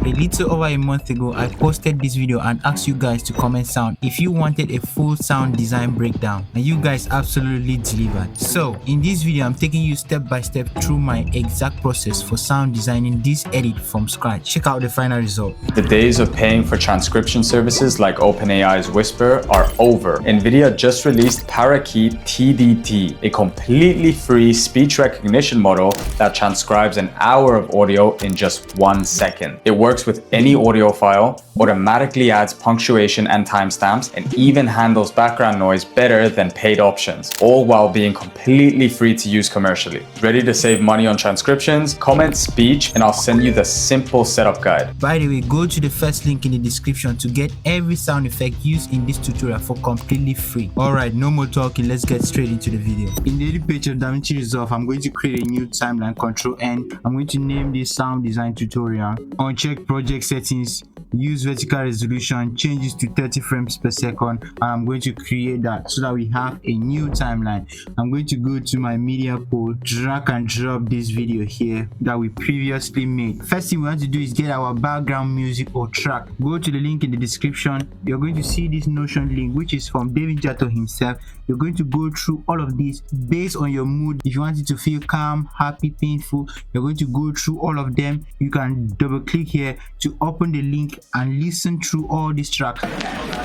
A little over a month ago, I posted this video and asked you guys to comment sound if you wanted a full sound design breakdown, and you guys absolutely delivered. So in this video, I'm taking you step by step through my exact process for sound designing this edit from scratch. Check out the final result. The days of paying for transcription services like OpenAI's Whisper are over. NVIDIA just released Parakeet TDT, a completely free speech recognition model that transcribes an hour of audio in just 1 second. It works with any audio file, automatically adds punctuation and timestamps, and even handles background noise better than paid options, all while being completely free to use commercially. Ready to save money on transcriptions? Comment speech and I'll send you the simple setup guide. By the way, go to the first link in the description to get every sound effect used in this tutorial for completely free. Alright, no more talking, let's get straight into the video. In the edit page of DaVinci Resolve, I'm going to create a new timeline, Ctrl N. I'm going to name this sound design tutorial. Uncheck project settings, use vertical resolution, changes to 30 frames per second, and I'm going to create that so that we have a new timeline. I'm going to go to my media pool, drag and drop this video here that we previously made. First thing we want to do is get our background music or track. Go to the link in the description. You're going to see this Notion link, which is from David Jato himself. You're going to go through all of this based on your mood. If you want it to feel calm, happy, painful, you're going to go through all of them. You can double click here to open the link and listen through all these tracks.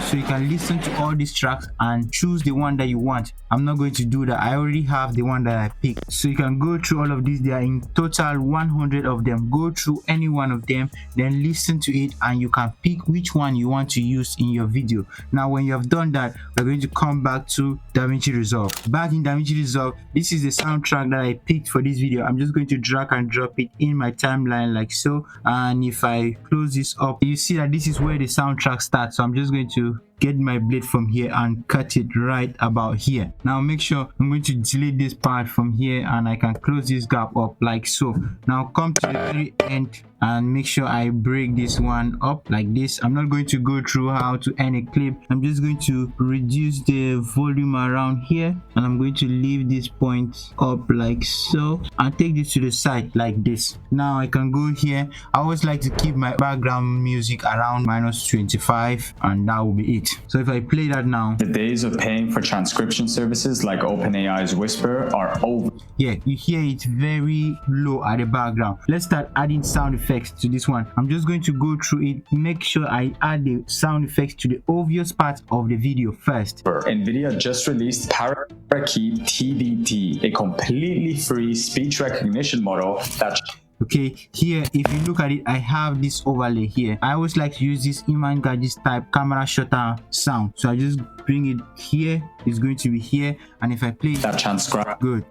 So you can listen to all these tracks and choose the one that you want. I'm not going to do that. I already have the one that I picked. So you can go through all of these. There are in total 100 of them. Go through any one of them, then listen to it, and you can pick which one you want to use in your video. Now when you have done that, we're going to come back to DaVinci Resolve. Back in DaVinci Resolve, this is the soundtrack that I picked for this video. I'm just going to drag and drop it in my timeline like so, and if I close this up, you see that this is where the soundtrack starts. So I'm just going to get my blade from here and cut it right about here. Now make sure I'm going to delete this part from here, and I can close this gap up like so. Now come to the very end and make sure I break this one up like this. I'm not going to go through how to end a clip. I'm just going to reduce the volume around here, and I'm going to leave this point up like so and take this to the side like this. Now I can go here. I always like to keep my background music around -25, and that will be it. So if I play that now, The days of paying for transcription services like OpenAI's Whisper are over. yeah, you hear it very low at the background. Let's start adding sound effects to this one. I'm just going to go through it, make sure I add the sound effects to the obvious part of the video first. NVIDIA just released Parakeet TDT, a completely free speech recognition model that Okay, here if you look at it, I have this overlay here. I always like to use this Iman Gadgets type camera shutter sound, so I just bring it here. It's going to be here, and if I play that transcribe good,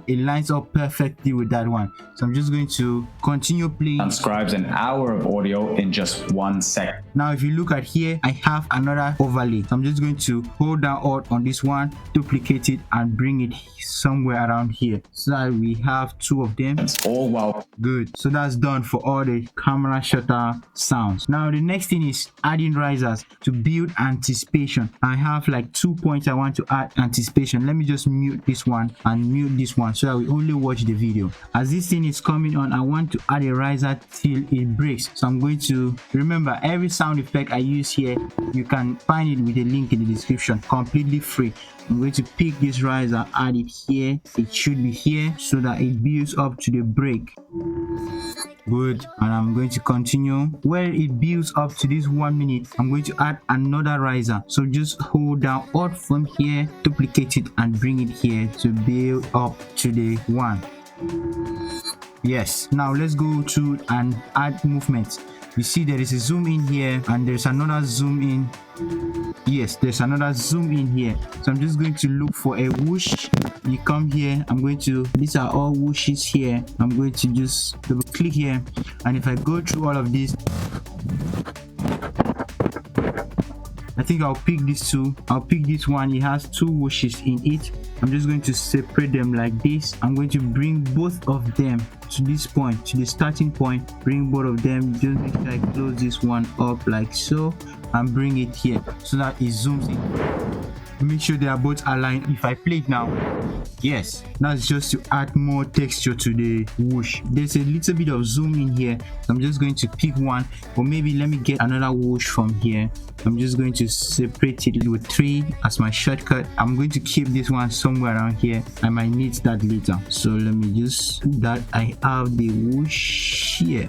it lines up perfectly with that one. So I'm just going to continue playing. Transcribes an hour of audio in just 1 second. Now if you look at here, I have another overlay, so I'm just going to hold down Alt on this one, duplicate it, and bring it somewhere around here so that we have two of them. It's all while good. So that's done for all the camera shutter sounds. Now the next thing is adding risers to build anticipation. I have like 2 points I want to add anticipation. Let me just mute this one and mute this one so that we only watch the video. As this thing is coming on, I want to add a riser till it breaks. So I'm going to remember every sound effect I use here, you can find it with a link in the description, completely free. I'm going to pick this riser, add it here. It should be here so that it builds up to the break. Good. And I'm going to continue. Where it builds up to this 1 minute, I'm going to add another riser. So just hold down Alt from here, duplicate it, and bring it here to build up to the 1. Yes. Now let's go to and add movements. You see there is a zoom in here, and there's another zoom in. Yes, there's another zoom in here. So I'm just going to look for a whoosh. You come here, I'm going to, these are all whooshes here. I'm going to just double click here, and if I go through all of this, I think I'll pick this two. I'll pick this one. It has 2 whooshes in it. I'm just going to separate them like this. I'm going to bring both of them to this point, to the starting point. Bring both of them. Just make sure I close this one up like so, and bring it here so that it zooms in. make sure they are both aligned. If I play it now, yes, that's just to add more texture to the whoosh. There's a little bit of zoom in here, so I'm just going to pick one, or maybe let me get another whoosh from here. I'm just going to separate it with 3 as my shortcut. I'm going to keep this one somewhere around here. I might need that later, so let me just do that. I have the whoosh here.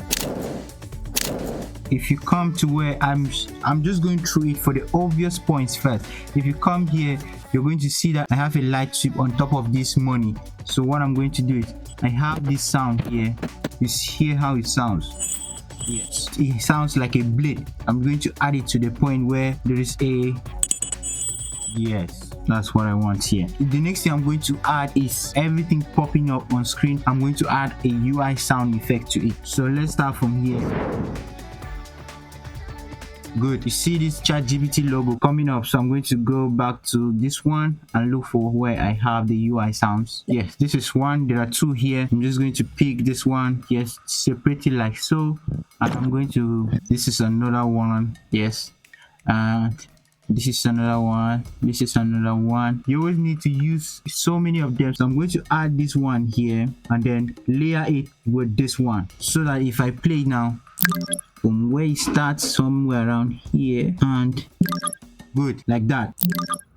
If you come to where I'm just going through it for the obvious points first. If you come here, you're going to see that I have a light sweep on top of this money. So what I'm going to do is I have this sound here. You hear how it sounds? Yes, it sounds like a blade. I'm going to add it to the point where there is a, yes, that's what I want here. The next thing I'm going to add is everything popping up on screen. I'm going to add a UI sound effect to it. So let's start from here. Good, you see this ChatGPT logo coming up, so I'm going to go back to this one and look for where I have the UI sounds. Yes, this is one. There are 2 here. I'm just going to pick this one. Yes, separate it like so, and I'm going to, this is another one. Yes, and this is another one. This is another one. You always need to use so many of them, so I'm going to add this one here and then layer it with this one, so that if I play now, from where it starts somewhere around here, and good, like that.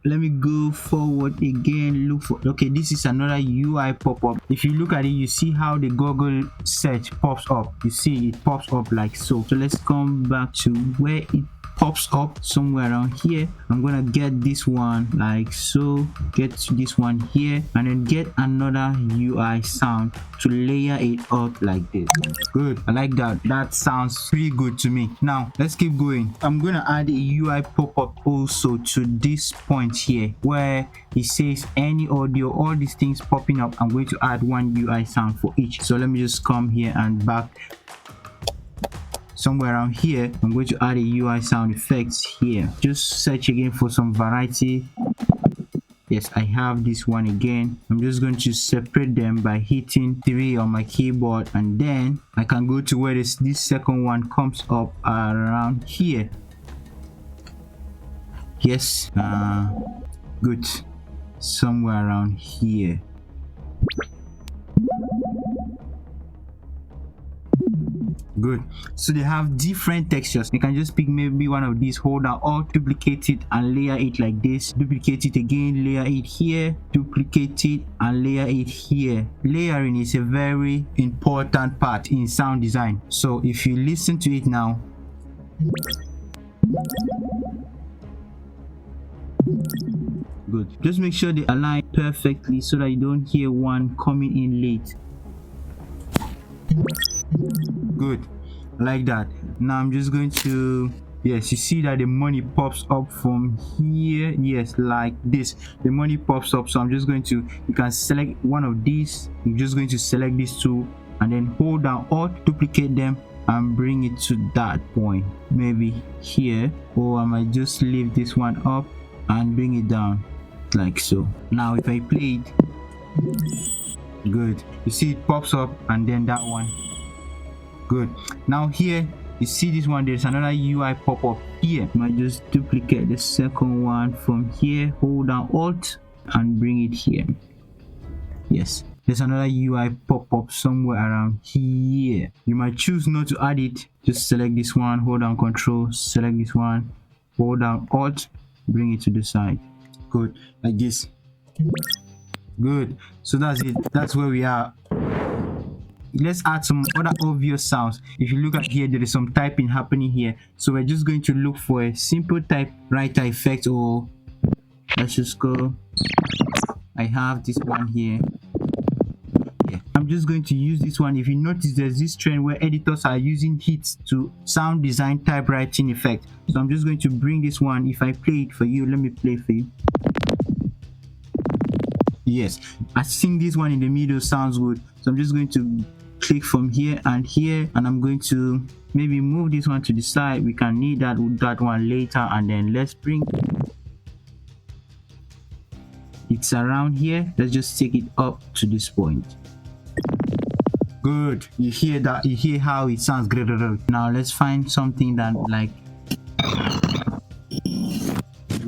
Let me go forward again, look for, okay, this is another UI pop-up. If you look at it, you see how the Google search pops up. You see it pops up like so. So let's come back to where it pops up somewhere around here. I'm gonna get this one like so, get to this one here, and then get another UI sound to layer it up like this. Good, I like that. That sounds pretty good to me. Now let's keep going. I'm gonna add a UI pop-up also to this point here where it says any audio, all these things popping up. I'm going to add one UI sound for each. So let me just come here and back somewhere around here. I'm going to add a UI sound effects here. Just search again for some variety. Yes, I have this one again. I'm just going to separate them by hitting 3 on my keyboard, and then I can go to where this second one comes up around here. Yes, good, somewhere around here. Good, so they have different textures. You can just pick maybe one of these, hold down or duplicate it and layer it like this. Duplicate it again, layer it here, duplicate it and layer it here. Layering is a very important part in sound design. So if you listen to it now, good, just make sure they align perfectly so that you don't hear one coming in late. Good, like that. Now I'm just going to, yes, you see that the money pops up from here. Yes, like this, the money pops up. So I'm just going to, you can select one of these. I'm just going to select these 2 and then hold down or duplicate them and bring it to that point, maybe here, or I might just leave this one up and bring it down like so. Now if I play it, good, you see it pops up, and then that one. Good, now here you see this one, there's another UI pop-up here. I might just duplicate the second one from here, hold down Alt and bring it here. Yes, there's another UI pop-up somewhere around here. You might choose not to add it. Just select this one, hold down Control, select this one, hold down Alt, bring it to the side. Good, like this. Good, so that's it. That's where we are. Let's add some other obvious sounds. If you look at here, there is some typing happening here, so we're just going to look for a simple typewriter effect, or let's just go, I have this one here. Yeah, I'm just going to use this one. If you notice, there's this trend where editors are using hits to sound design typewriting effect, so I'm just going to bring this one. If I play it for you, let me play for you. Yes, I think this one in the middle sounds good, so I'm just going to click from here and here, and I'm going to maybe move this one to the side. We can need that one later, and then let's bring it's around here. Let's just take it up to this point. Good, you hear that? You hear how it sounds great. Now let's find something that like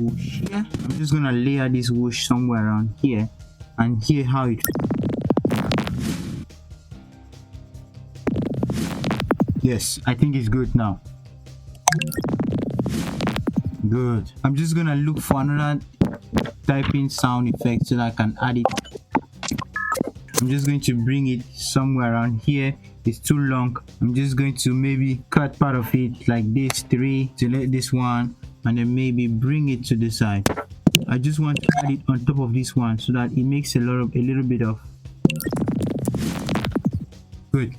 whoosh here. I'm just gonna layer this whoosh somewhere around here and hear how it. Yes, I think it's good now. Good. I'm just gonna look for another typing sound effect so that I can add it. I'm just going to bring it somewhere around here. It's too long. I'm just going to maybe cut part of it like this, 3, select this one, and then maybe bring it to the side. I just want to add it on top of this one so that it makes a little bit of. Good.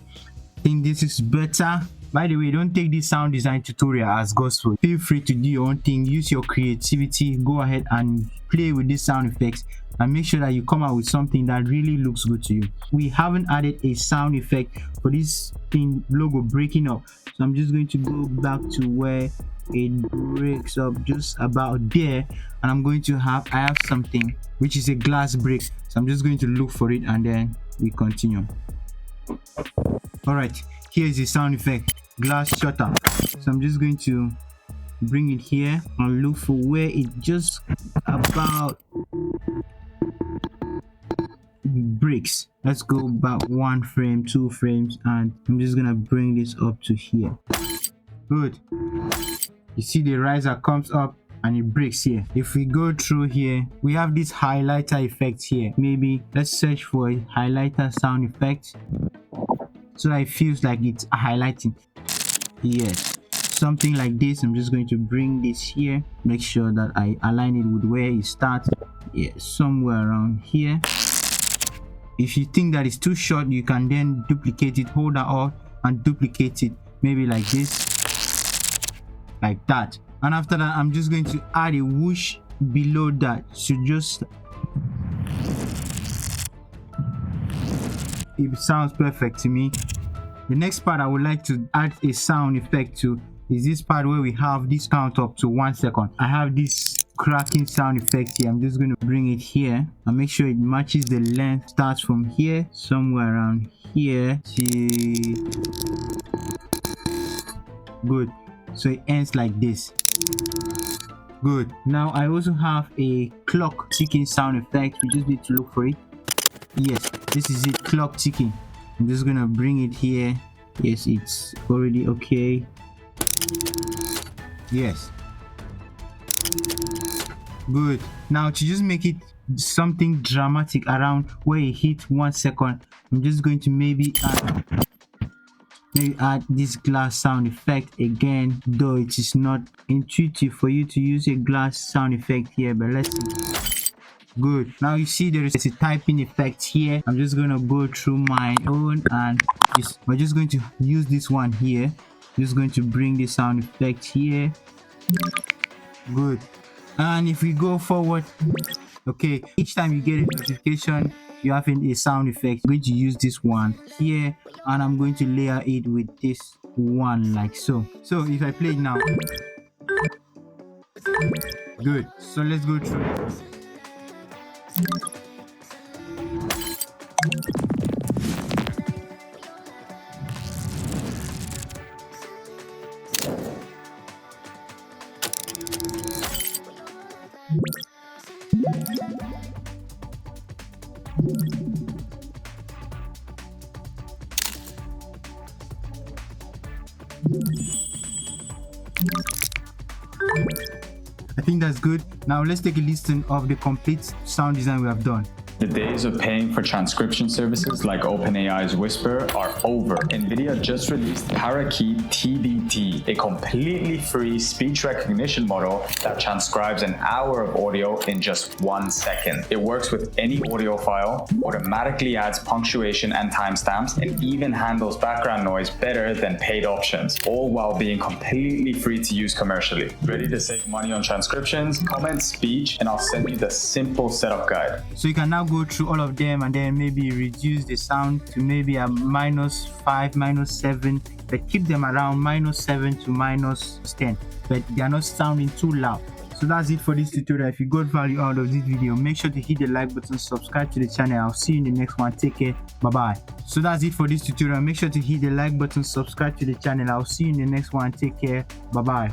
I think this is better. By the way, don't take this sound design tutorial as gospel. Feel free to do your own thing. Use your creativity. Go ahead and play with these sound effects and make sure that you come out with something that really looks good to you. We haven't added a sound effect for this thing logo breaking up, so I'm just going to go back to where it breaks up, just about there, and I'm going to I have something which is a glass break, so I'm just going to look for it and then we continue. All right, here is the sound effect, glass shutter. So I'm just going to bring it here and look for where it just about breaks. Let's go about 1 frame, 2 frames, and I'm just gonna bring this up to here. Good. You see the riser comes up and it breaks here. If we go through here, we have this highlighter effect here. Maybe let's search for a highlighter sound effect so that it feels like it's highlighting. Yes, something like this. I'm just going to bring this here, make sure that I align it with where it starts. Yeah, somewhere around here. If you think that it's too short, you can then duplicate it, hold that off and duplicate it, maybe like this, like that. And after that, I'm just going to add a whoosh below that. So just, it sounds perfect to me. The next part I would like to add a sound effect to is this part where we have this count up to 1 second. I have this cracking sound effect here. I'm just going to bring it here and make sure it matches the length. Starts from here, somewhere around here. Good. So it ends like this. Good. Now I also have a clock ticking sound effect. We just need to look for it. Yes, this is it, clock ticking. I'm just gonna bring it here. Yes, it's already okay. Yes. Good. Now to just make it something dramatic around where it hit 1 second, I'm just going to maybe add this glass sound effect again, though it is not intuitive for you to use a glass sound effect here, but let's see. Good. Now you see there is a typing effect here. I'm just gonna go through my own and we're just going to use this one here. Just going to bring the sound effect here. Good. And if we go forward, okay, each time you get a notification you have a sound effect, I'm going to use this one here and I'm going to layer it with this one like so. So if I play it now, good. So let's go through it. I think that's good. Now let's take a listen of the complete sound design we have done. The days of paying for transcription services like OpenAI's Whisper are over. NVIDIA just released Parakeet TDT, a completely free speech recognition model that transcribes an hour of audio in just 1 second. It works with any audio file, automatically adds punctuation and timestamps, and even handles background noise better than paid options, all while being completely free to use commercially. Ready to save money on transcriptions? Comment speech and I'll send you the simple setup guide. So you can now go through all of them and then maybe reduce the sound to maybe a -5, -7, but keep them around -7 to -10, but they are not sounding too loud. So that's it for this tutorial. If you got value out of this video, make sure to hit the like button, subscribe to the channel. I'll see you in the next one. Take care. Bye bye. So that's it for this tutorial. Make sure to hit the like button, subscribe to the channel. I'll see you in the next one. Take care. Bye bye.